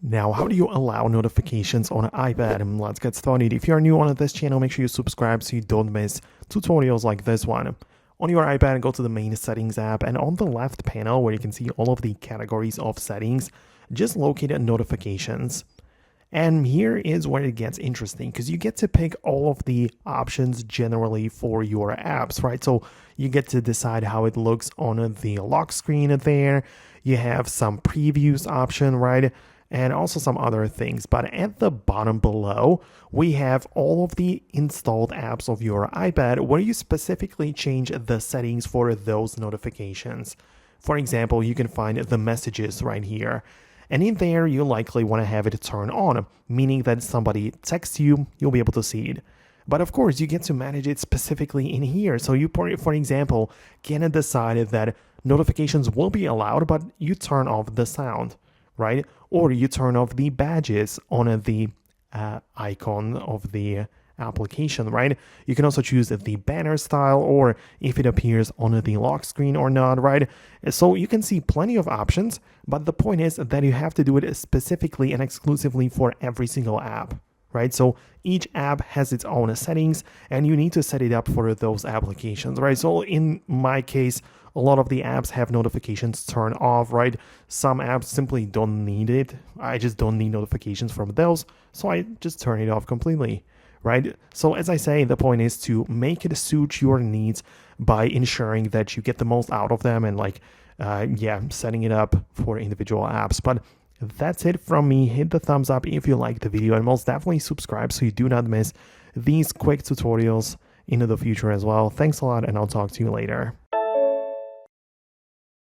Now, how do you allow notifications on an iPad? And let's get started. If you're new on this channel, make sure you subscribe so you don't miss tutorials like this one. On your iPad, go to the main settings app, and on the left panel where you can see all of the categories of settings, just locate notifications. And here is where it gets interesting because you get to pick all of the options generally for your apps, right? So you get to decide how it looks on the lock screen there. You have some previews option, right? And also some other things. But at the bottom below, we have all of the installed apps of your iPad where you specifically change the settings for those notifications. For example, you can find the messages right here. And in there, you likely want to have it turn on, meaning that somebody texts you, you'll be able to see it. But of course, you get to manage it specifically in here. So you, for example, can decide that notifications will be allowed, but you turn off the sound, right? Or you turn off the badges on the icon of the application, right? You can also choose the banner style or if it appears on the lock screen or not, right? So you can see plenty of options, but the point is that you have to do it specifically and exclusively for every single app, right? So each app has its own settings and you need to set it up for those applications, right? So in my case, a lot of the apps have notifications turned off, right? Some apps simply don't need it. I just don't need notifications from those, so I just turn it off completely, right? So as I say, the point is to make it suit your needs by ensuring that you get the most out of them and setting it up for individual apps. But that's it from me. Hit the thumbs up if you like the video and most definitely subscribe so you do not miss these quick tutorials into the future as well. Thanks a lot and I'll talk to you later.